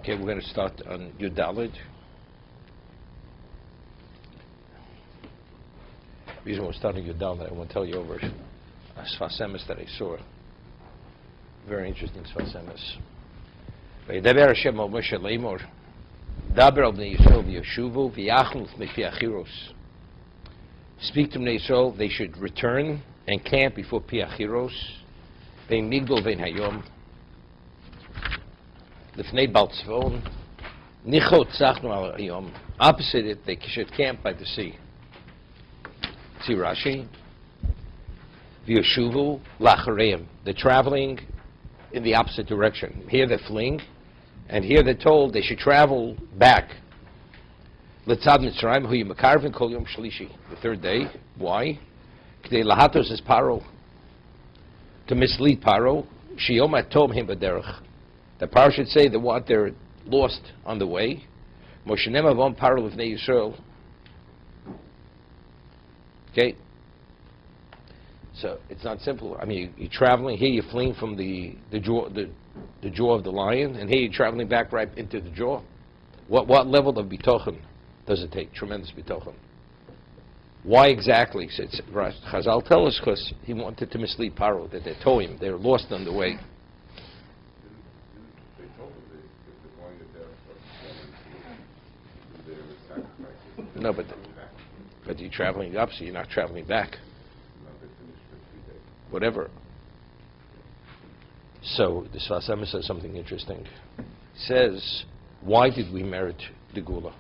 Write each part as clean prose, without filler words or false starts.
Okay, we're going to start on Yud Daled. The reason we're starting Yud Daled, I want to tell you over a Sfasemis that I saw. Very interesting Sfasemis. V'yedaber Hashem al Moshe leimor, daber al bnei Yisrael v'yashuvu v'yachnu l'fnei achiros. Speak to bnei Yisrael, they should return and camp before Pi Achiros, vein migdol vein hayom, l'fnei Bal Tzvon, nichot tzachnu al hayom. Opposite it, they should camp by the sea. See Rashi. V'yashuvu lachareim. They're traveling in the opposite direction. Here they're fleeing, and here they're told they should travel back. L'tzad Mitzrayim hu yimakarvin kol yom shlishi. The third day. Why? K'dei lahatos es Paro. To mislead Paro. Shiyom atom him b'derech. The Paro should say that they're lost on the way. Moshe nemavon Paro l'vnei Yisrael. Okay? So it's not simple. I mean, you're traveling here, you're fleeing from the jaw of the lion, and here you're traveling back right into the jaw. What level of bitochen does it take? Tremendous bitochen. Why exactly? Chazal tell us because he wanted to mislead Paro, that they told him they're lost on the way. They told him if they're going to death, they were sacrificing. No, but you're traveling up, so you're not traveling back. Whatever. So the Sfasema says something interesting. He says, why did we merit the Gula?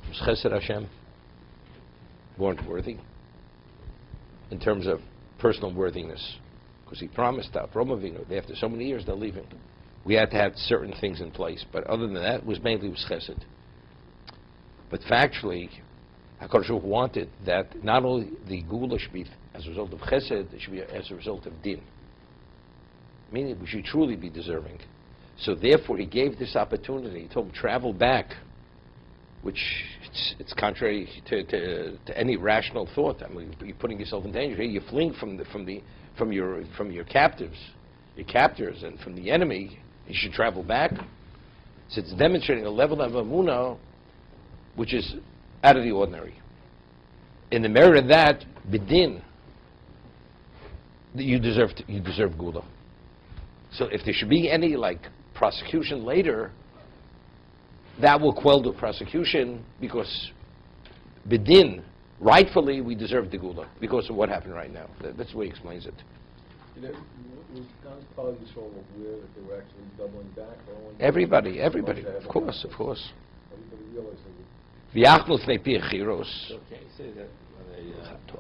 Was Chesed Hashem weren't worthy in terms of personal worthiness, because he promised Avram Avinu, after so many years they're leaving. We had to have certain things in place, but other than that, it was mainly Chesed. But factually, HaKadosh Baruch Hu wanted that not only the Gula should be as a result of Chesed, it should be as a result of Din. Meaning we should truly be deserving. So therefore he gave this opportunity. He told him, travel back, which it's contrary to any rational thought. I mean, you're putting yourself in danger. Here you're fleeing from your captives, your captors, and from the enemy. You should travel back. So it's demonstrating a level of Amunah which is out of the ordinary. In the merit of that, bidin, you deserve Gula. So if there should be any prosecution later, that will quell the prosecution because bidin, rightfully, we deserve the Gula because of what happened right now. That's the way he explains it. Was God's part of Yisrael aware that they were actually doubling back? Everybody, of course. Everybody realized they would. V'yachnu l'fnei Pi Achiros. So can't you say that when they had to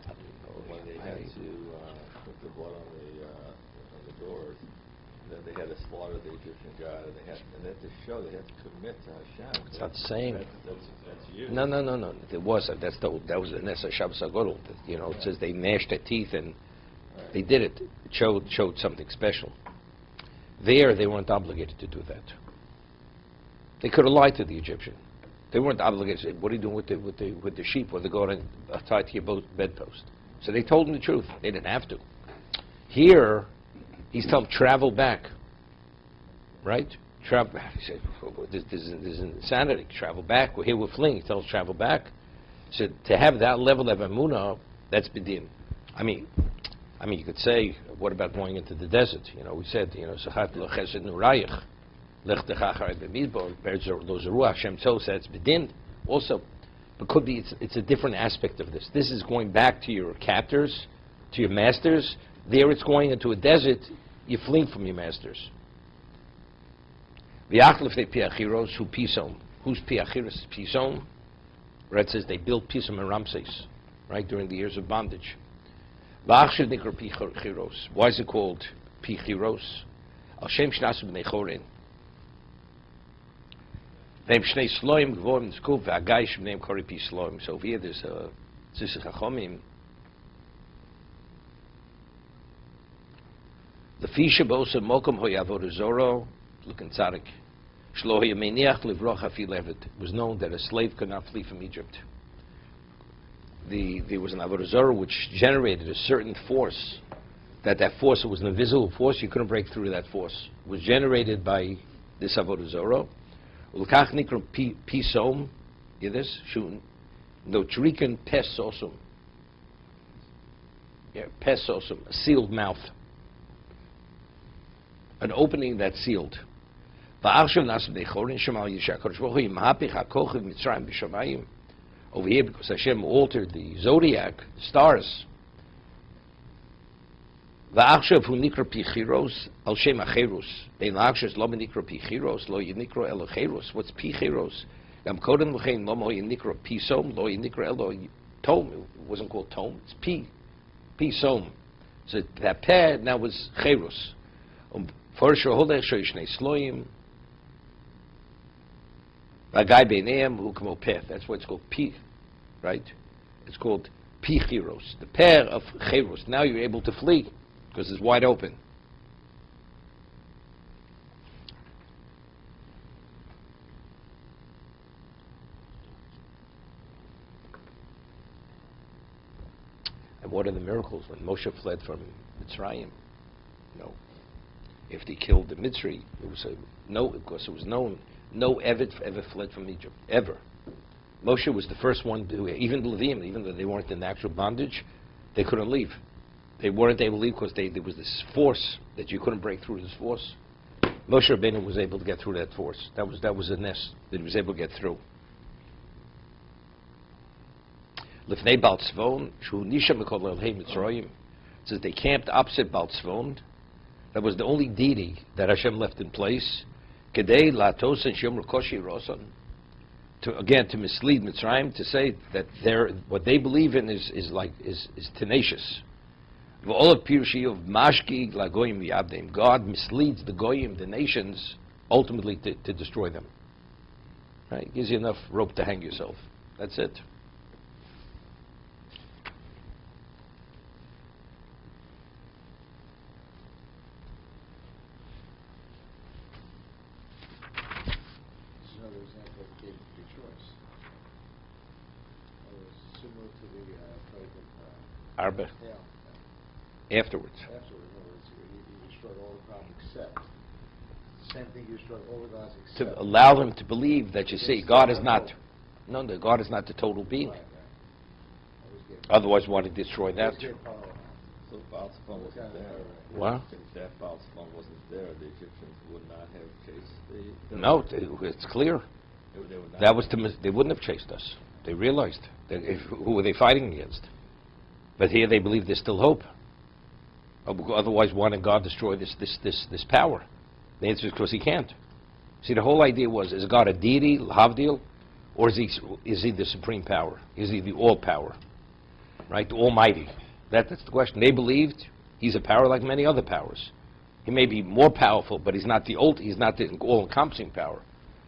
put the blood on the doors, that they had to slaughter the Egyptian god, and then to show they had to commit to Hashem? It's not the same. That's you. No. It wasn't. That was the Nesa Shabbos HaGodol. It says they gnashed their teeth and they did it. It showed something special. There, they weren't obligated to do that. They could have lied to the Egyptian. They weren't obligated to say, what are you doing with the sheep or the goat tied to your bedpost? So they told him the truth. They didn't have to. Here, he's telling them, travel back. Right? Travel back. He said, this is insanity. Travel back. We're here, we're fleeing. He tells us, travel back. So to have that level of emunah, that's bidin. I mean, you could say, what about going into the desert? We said, Sachat lo chesed nurayich. Hashem tells that's bidin also, but could be it's a different aspect of this. This is going back to your captors, to your masters. There it's going into a desert. You're fleeing from your masters. V'yachlef de Pi Achiros hu Pisom. Who's Pi Achiros? Pisom. Right, it says they built Pisom and Ramses, right, during the years of bondage. V'achshav nikra Pi Achiros. Why is it called Pi Achiros? Al Shem shnasu b'nei Chorin. Name Shnei Sloim Gvorim Skuf V'Agaish name Kori Pi Sloim. So here there's a Tzisich HaChomim. Lefi Shabosa Mokum Hoyavod Zoro Looking Tzadik Shlo Yemeniach Livroch Hafi Levet. It was known that a slave could not flee from Egypt. There was an Avodah Zarah which generated a certain force. That force was an invisible force. You couldn't break through that force. It was generated by this Avodah Zarah. Ulkach nikro pisom, you this? Shun, no triken pesosum. Yeah, pesosum, a sealed mouth. An opening that's sealed. Over here, because Hashem altered the zodiac, the stars. What's pichiros? Tome. It wasn't called tome. It's pisom. So that peh now was cherus. That's why it's called pi, right? It's called pichiros, the pair of cherus. Now you're able to flee because it's wide open. And what are the miracles when Moshe fled from Mitzrayim? No. If they killed the Mitzri, it was because it was known, no Eved ever fled from Egypt, ever. Moshe was the first one to, even the Leviim, even though they weren't in actual bondage, they couldn't leave. They weren't able to leave because there was this force that you couldn't break through. This force, Moshe Rabbeinu was able to get through that force. That was a nest that he was able to get through. Lifnei Baal Tzvon, Shu Nisha Mikol Elhei Mitzrayim, says they camped opposite Baal Tzvon. That was the only deity that Hashem left in place. Kedei latos and shom rekoshi rosan. To mislead Mitzrayim, to say that what they believe in is tenacious. V'ol pirushi of mashki lagoyim v'yabdim. God misleads the goyim, the nations, ultimately to destroy them. Right? It gives you enough rope to hang yourself. That's it. Arba. Yeah. Afterwards. In other words, he destroyed all the gods except. Same thing, he destroyed all the gods except. To allow them to believe that, you see, God is not. No, God is not the total being. Right. Otherwise, why did he destroy that? So Baal Tzvon wasn't there. What? If that Baal Tzvon wasn't there, the Egyptians would not have chased the... No, it's clear. They would not That was they wouldn't have chased us. They realized that who were they fighting against? But here they believe there's still hope. Otherwise, why did God destroy this power? The answer is because he can't. See, the whole idea was, is God a deity, Havdil, or is he the supreme power? Is he the all power? Right, the Almighty. That's the question. They believed he's a power like many other powers. He may be more powerful, but he's not the all-encompassing power.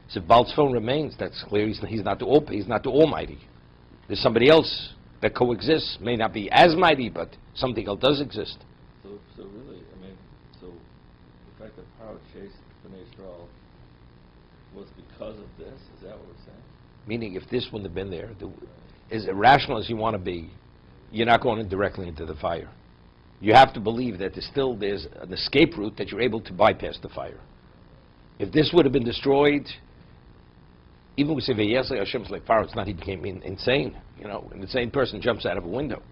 So if Baal Tzvon remains, that's clear. He's not the Almighty. There's somebody else that coexists. May not be as mighty, but something else does exist. So really, so the fact that Pharaoh chased Bnei Israel was because of this? Is that what we're saying? Meaning, if this wouldn't have been there, as irrational as you want to be, you're not going directly into the fire. You have to believe that there's an escape route that you're able to bypass the fire. If this would have been destroyed, even we say V'yaseh Hashem's like Pharaoh, it's not he became insane. An insane person jumps out of a window.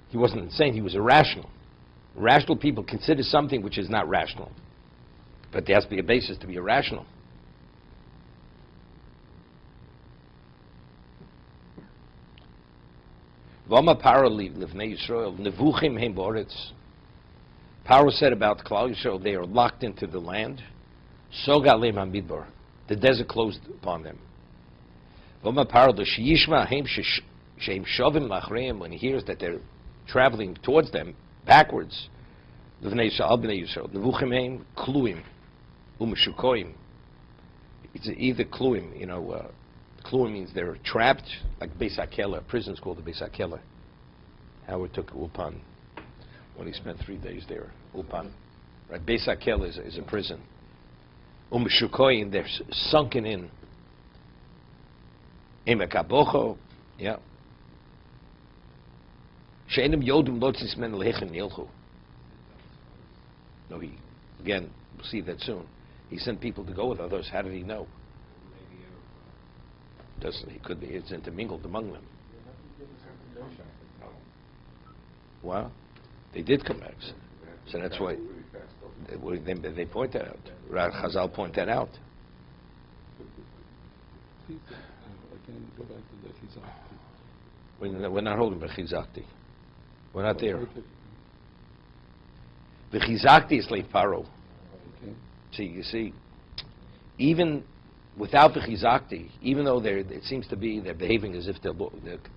He wasn't insane, he was irrational. Rational people consider something which is not rational. But there has to be a basis to be irrational. V'ama Paro livnei Yisrael nevuchim heim ba'oretz. Paro said about Klal Yisrael, they are locked into the land. Sog aleim hamidbar. The desert closed upon them. V'ama Paro l'sheyishma heim sheim shovim lachreim, when he hears that they're traveling towards them backwards. Livnei Yisrael b'nei Yisrael nevuchim heim kluim u'meshukoim. It's either kluim, Kluim means they're trapped, like Beis HaKela. Prison's called the Beis HaKela. Howard took Ulpan when he spent 3 days there. Ulpan. Right? Beis HaKela is a prison. Umeshukoyin, they're sunken in. Emekabocho, yeah. She'enim yodum lotzis men lechem yilchu. No, again, we'll see that soon. He sent people to go with others. How did he know? Doesn't he? Could be. It's intermingled among them. Well, they did come back. So that's why they point that out. Chazal point that out. Please, again, go back to the Chizakti. We're not holding Bechizakti. We're not there. Bechizakti is like Paro. Okay. See, you see, even without Bechizakti, even though it seems to be they're behaving as if they're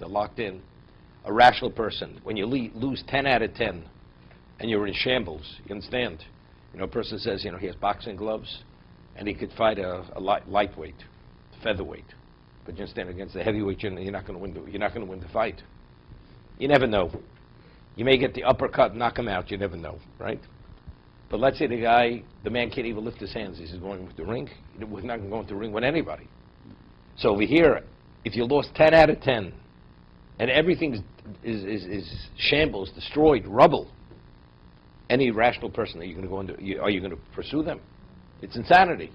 locked in, a rational person, when you lose 10 out of 10 and you're in shambles, you understand? A person says, he has boxing gloves and he could fight a lightweight, featherweight, but you understand, against the heavyweight, you're not going to win. You're not going to win the fight. You never know. You may get the uppercut, knock him out. You never know, right? But let's say the man can't even lift his hands. He's going with the ring. He's not going to go into the ring with anybody. So over here, if you lost 10 out of 10, and everything is shambles, destroyed, rubble, any rational person, are you going to pursue them? It's insanity.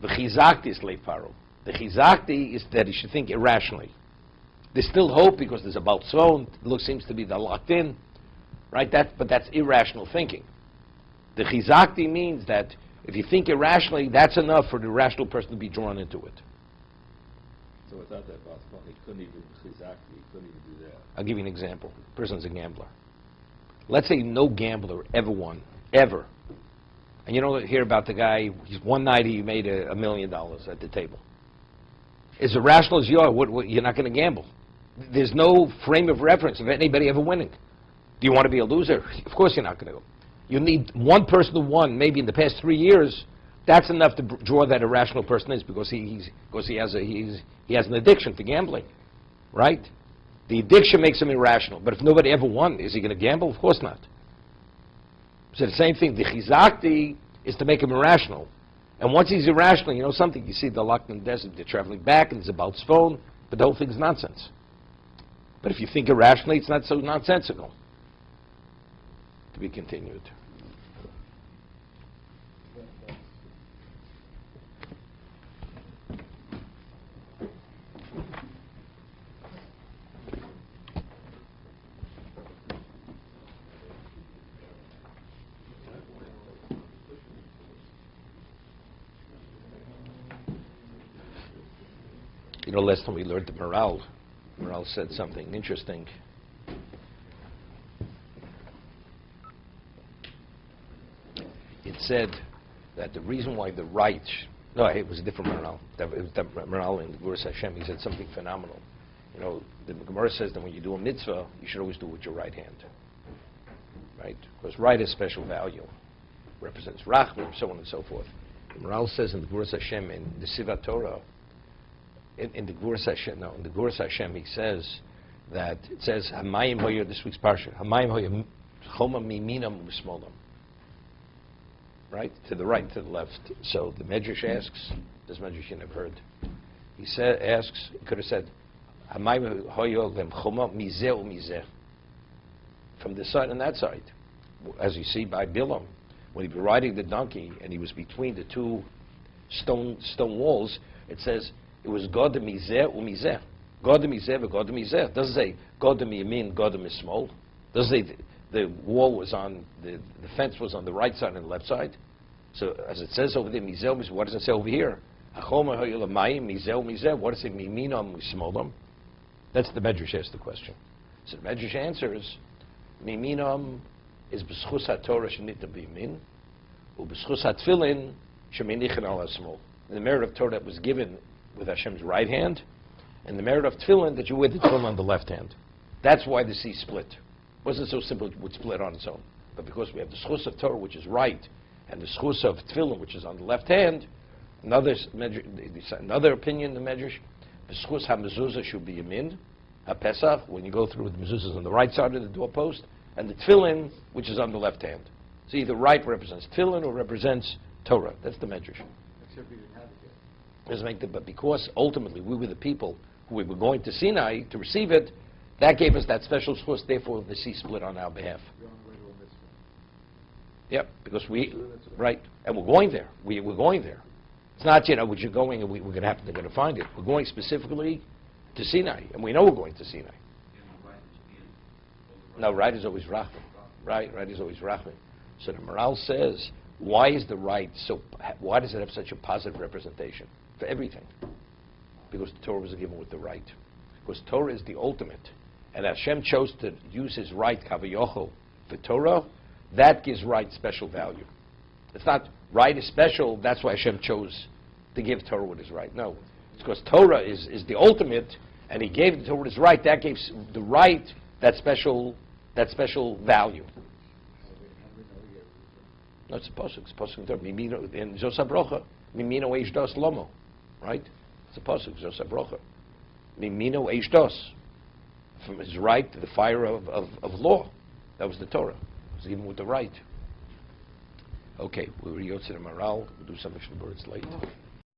The chizakti is leiparo. The chizakti is that he should think irrationally. There's still hope because there's a baltzon. It seems to be they're locked in, right? But that's irrational thinking. The chizakti means that if you think irrationally, that's enough for the rational person to be drawn into it. So without that baltzon, he couldn't even chizakti. He couldn't even do that. I'll give you an example. A person's a gambler. Let's say no gambler ever won, ever. And you don't hear about the guy, one night he made $1 million at the table. As irrational as you are, you're not going to gamble. There's no frame of reference of anybody ever winning. Do you want to be a loser? Of course you're not going to go. You need one person who won, maybe in the past 3 years. That's enough to draw that irrational person is because he has an addiction to gambling, right? The addiction makes him irrational. But if nobody ever won, is he going to gamble? Of course not. So the same thing. The chizakti is to make him irrational. And once he's irrational, something. You see, they're locked in the desert. They're traveling back, and there's a bout's phone. But the whole thing's nonsense. But if you think irrationally, it's not so nonsensical. To be continued. Last time we learned the Morale said something interesting. It said that the reason why the right, no, it was a different Morale. It was the Morale in the Gurus Hashem. He said something phenomenal. The Gemara says that when you do a mitzvah, you should always do it with your right hand, right? Because right has special value, represents Rachman, so on and so forth. The Morale says in the Gurus Hashem in the Sivat Torah. In the Gurus Hashem, he says that it says Hamayim hoyer, this week's parsha. Hamayim hoyer choma miminam u'smolam. Right, to the right, to the left. So the Medrash asks. This Medrash you never heard. He asks. He could have said Hamayim hoyer lem choma mizeh u'mizeh. From this side and that side, as you see by Bilam, when he was riding the donkey and he was between the two stone walls, it says. It was Godem Mizeh u'Mizeh. Godem Mizeh v'Godem Mizeh. It doesn't say Godem Yamin, Godem Yismol. It doesn't say the wall was on, the fence was on the right side and the left side. So as it says over there, Mizeh, what does it say over here? Achoma ha'yolamayim, Mizeh u'Mizeh. What does it mean, Minam u'Smolom? That's the Medrash asked the question. So the Medrash answers, Miminam is b'schus ha'Torah shenita b'yamin, u'b'schus ha'tfilin shemenichen al ha'smol. The merit of Torah that was given with Hashem's right hand, and the merit of tefillin that you wear the tefillin on the left hand. That's why the sea split. It wasn't so simple it would split on its own. But because we have the schus of Torah, which is right, and the schus of tefillin, which is on the left hand, another opinion in the Medrash, the schus ha-mezuzah should be yamin, ha-pesach, when you go through the mezuzahs on the right side of the doorpost, and the tefillin, which is on the left hand. So either right represents tefillin or represents Torah. That's the Medrash. Except we didn't have it yet. But because ultimately we were the people who we were going to Sinai to receive it, that gave us that special source. Therefore, the sea split on our behalf. You're on the way to a mitzvah. Yep, because right, and we're going there. We're going there. It's not, we're just going and we're going to find it. We're going specifically to Sinai, and we know we're going to Sinai. No, right is always Rachman. Right is always Rachman. So the Maral says, why is the right why does it have such a positive representation for everything? Because the Torah was given with the right. Because Torah is the ultimate. And Hashem chose to use his right, Kavayocho, for Torah, that gives right special value. It's not right is special, that's why Hashem chose to give Torah what is right. No. It's because Torah is the ultimate, and he gave the Torah what is right, that gives the right that special value. No, it's a pasuk. It's a pasuk in Torah. Mimino in Zos HaBrocha. Mimino eish dos lomo. Right? It's a pasuk. Zos HaBrocha. Mimino eish dos. From his right to the fire of law. That was the Torah. It was given with the right. Okay, we'll go to the Maral. We'll do some Mishnah Berurah late.